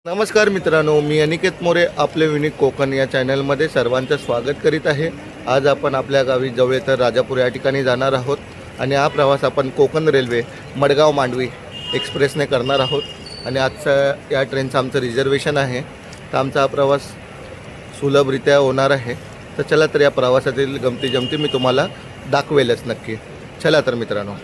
नमस्कार मित्रांनो, मी अनिकेत मोरे आपले युनिक कोकण या चॅनलमध्ये सर्वांचं स्वागत करीत आहे। आज आपण आपल्या गावी जवळ तर राजापूर या ठिकाणी जाणार आहोत आणि हा प्रवास आपण कोकण रेल्वे मडगाव मांडवी एक्सप्रेसने करणार आहोत आणि आजचा या ट्रेनचं आमचं रिझर्वेशन आहे। तर आमचा हा प्रवास सुलभरित्या होणार आहे। तर चला तर या प्रवासातील गमती जमती मी तुम्हाला दाखवेलच नक्की। चला तर मित्रांनो,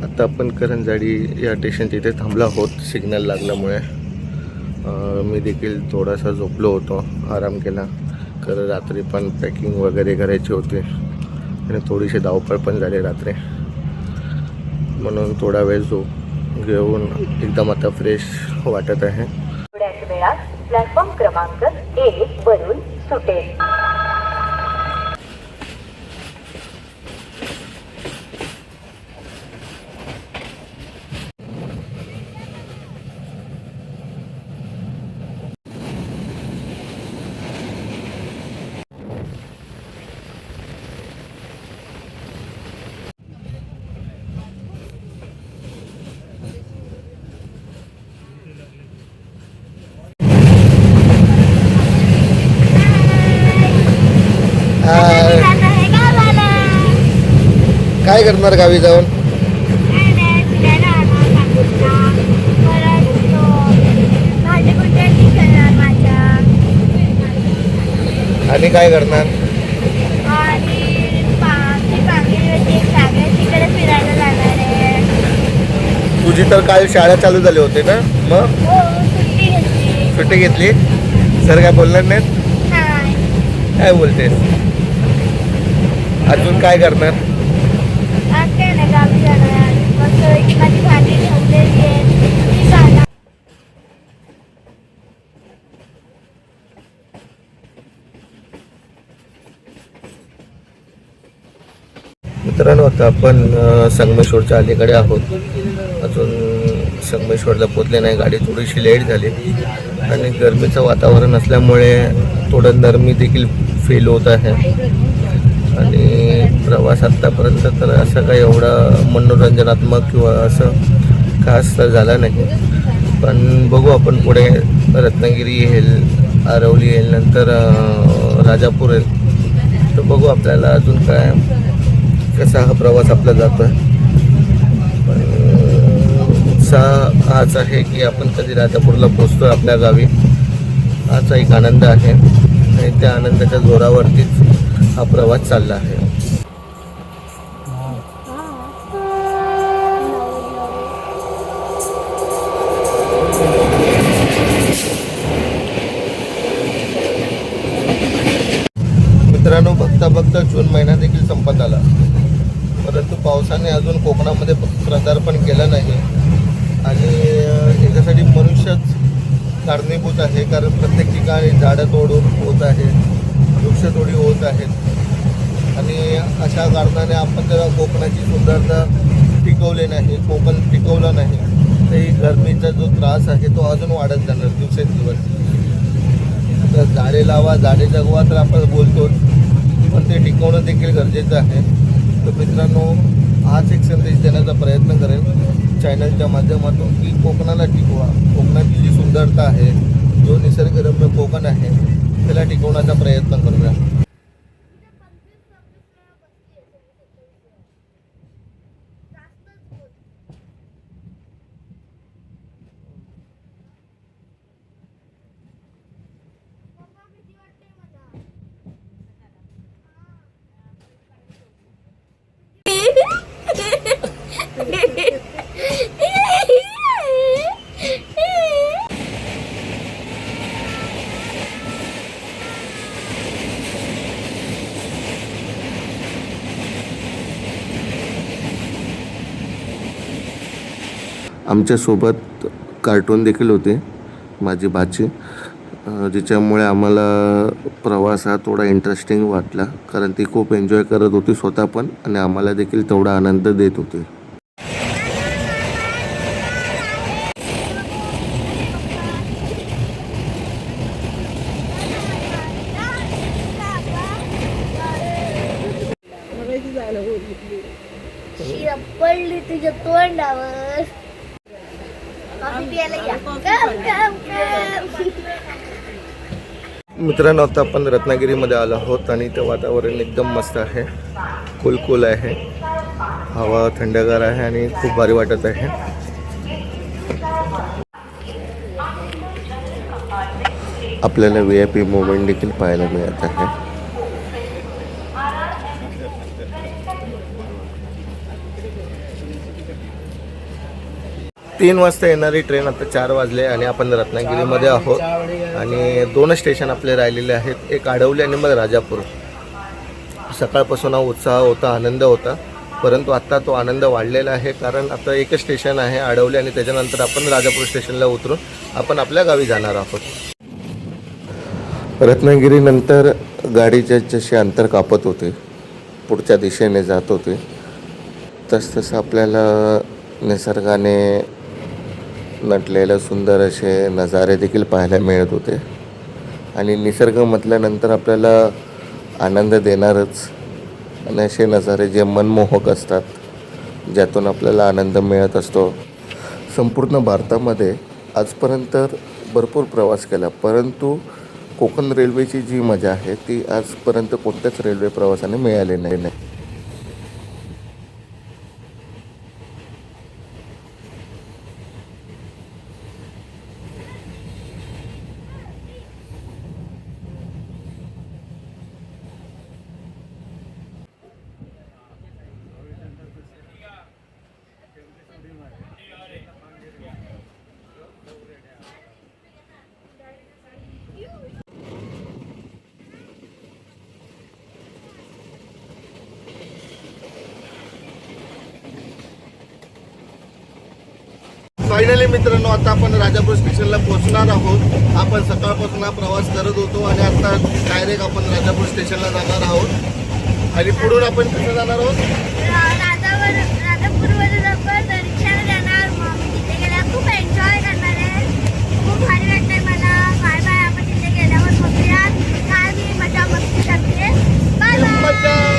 आता आपण करंजाडी या स्टेशनच्या इथे थांबलो आहोत सिग्नल लागल्यामुळे। मी देखील थोडासा झोपलो होतो, आराम केला, कारण रात्री पण पॅकिंग वगैरे करायची होती आणि थोडीशी धावपळ पण झाली रात्री, म्हणून थोडा वेळ झोप घेऊन एकदम आता फ्रेश वाटत आहे। थोड्याच वेळात प्लॅटफॉर्म क्रमांक 1 वरून सुटेल। काय करणार गावी जाऊन? आणि काय करणार? तुझी तर काल शाळा चालू झाली होती ना, मग सुट्टी घेतली? सर काय बोलणार नाहीत? काय बोलतेस? अजून काय करणार? मित्रांनो, आता आपण संगमेश्वरच्या अलीकडे आहोत, अजून संगमेश्वरला पोचले नाही, गाडी थोडीशी लेट झाली आणि गरमीचं वातावरण असल्यामुळे थोडं नरमी देखील फील होत आहे आणि प्रवास आत्तापर्यंत तर असं काही एवढा मनोरंजनात्मक किंवा असं खास तर झाला नाही, पण बघू आपण पुढे रत्नागिरी येईल, आरवली येईल, नंतर राजापूर येईल, तर बघू आपल्याला अजून काय कसा हा प्रवास आपला जातो आहे। पण उत्साह हाच आहे की आपण कधी राजापूरला पोचतो आपल्या गावी, हाचा एक आनंद आहे आणि त्या आनंदाच्या जोरावरतीच हा प्रवास चालला आहे। मित्रांनो, बघता बघता जून महिना देखील संपत आला, परंतु पावसाने अजून कोकणामध्ये पदार्पण केलं नाही आणि याच्यासाठी मनुष्यच कारणीभूत आहे, कारण प्रत्येक ठिकाणी झाडं तोडून होत आहे, वृक्षतोडी होत आहेत आणि अशा कारणाने आपण जर कोकणाची सुंदरता टिकवली नाही, कोकण टिकवलं नाही, तर ही गरमीचा जो त्रास आहे तो अजून वाढत जाणार दिवसेंदिवस। तर झाडे लावा, झाडे जगवा तर आपण बोलतो, पण ते टिकवणं देखील गरजेचं आहे. तर मित्रांनो, हाच एक संदेश देण्याचा प्रयत्न करेन चॅनलच्या माध्यमातून की कोकणाला टिकवा. कोकणाची जी सुंदरता आहे, जो निसर्गरम्य कोकण आहे, त्याला टिकवण्याचा प्रयत्न करूया. आमच्यासोबत कार्टून देखील होते, माझी भाची, जिच्यामुळे आम्हाला प्रवास हा थोडा इंटरेस्टिंग वाटला, कारण ती खूप एन्जॉय करत होती स्वतः पण, आणि आम्हाला देखील तेवढा आनंद देत होती. पडली तुझ्या तोंडावर. मित्रांनो, आता आपण रत्नागिरीमध्ये आलो आहोत आणि इथं वातावरण एकदम मस्त आहे, कूल आहे, हवा थंडगार आहे आणि खूप भारी वाटत आहे. आपल्याला VIP मोमेंट देखील पाहायला मिळत आहे. तीन वाजता येणारी ट्रेन आता 4 वाजले आणि आपण रत्नागिरीमध्ये आहोत आणि 2 स्टेशन आपले राहिलेले आहेत, एक आडवली आणि मग राजापूर. सकाळपासून हा उत्साह होता, आनंद होता, परंतु आत्ता तो आनंद वाढलेला आहे, कारण आता एकच स्टेशन आहे आडवली आणि त्याच्यानंतर आपण राजापूर स्टेशनला उतरून आपण आपल्या गावी जाणार आहोत. रत्नागिरीनंतर गाडीचे जसे अंतर कापत होते, पुढच्या दिशेने जात होते, तसतसं आपल्याला निसर्गाने नटलेले सुंदर असे नजारे देखील पाहायला मिळत होते. आणि निसर्ग म्हटल्यानंतर आपल्याला आनंद देणारच, आणि असे नजारे जे मनमोहक असतात, ज्यातून आपल्याला आनंद मिळत असतो. संपूर्ण भारतामध्ये आजपर्यंत भरपूर प्रवास केला, परंतु कोकण रेल्वेची जी मजा आहे ती आजपर्यंत कोणत्याच रेल्वे प्रवासाने मिळाली नाही. फायनली मित्रांनो, आता आपण राजापूर स्टेशनला पोहोचणार आहोत. आपण सकाळपासून हा प्रवास करत होतो आणि आता डायरेक्ट आपण राजापूर स्टेशनला जाणार आहोत. आणि पुढून आपण कुठे जाणार आहोत? राजापूरवरून आपण रिक्षाने जाणार. मग तिथे गेल्यावर खूप एन्जॉय करणार आहे. खूप भारी वाटतंय मला. Bye bye. आपण तिथे गेल्यावर बघूया काय मी मजा मस्ती करते. Bye bye.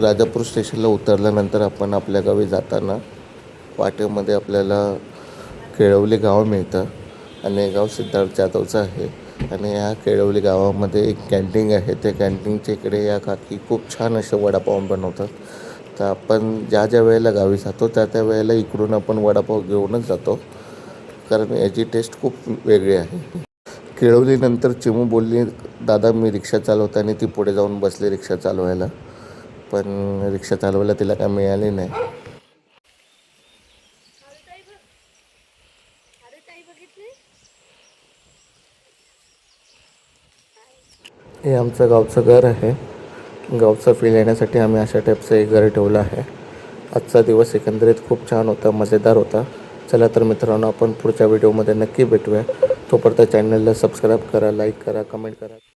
राजापूर स्टेशनला उतरल्यानंतर आपण आपल्या गावी जाताना वाटेमध्ये आपल्याला केळवली गाव मिळतं आणि हे गाव सिद्धार्थ जाधवचं आहे. आणि ह्या केळवली गावामध्ये एक कॅन्टीन आहे. त्या कॅन्टीनच्या इकडे या काकी खूप छान असे वडापाव बनवतात. तर आपण ज्या वेळेला गावी जातो त्या वेळेला इकडून आपण वडापाव घेऊनच जातो, कारण याची टेस्ट खूप वेगळी आहे. केळवलीनंतर चिमू बोलली, दादा मी रिक्षा चालवताना, ती पुढे जाऊन बसली रिक्षा चालवायला, पण रिक्षा चालवायला तिला काय मिळाली नाही. हे आमचं गावचं घर आहे. गावचा फील येण्यासाठी आम्ही अशा टाईपचं एक घर ठेवलं आहे. आजचा दिवस एकंदरीत खूप छान होता, मजेदार होता. चला तर मित्रांनो, आपण पुढच्या व्हिडिओमध्ये नक्की भेटूया. तोपर्यंत चॅनलला सबस्क्राईब करा, लाईक करा, कमेंट करा.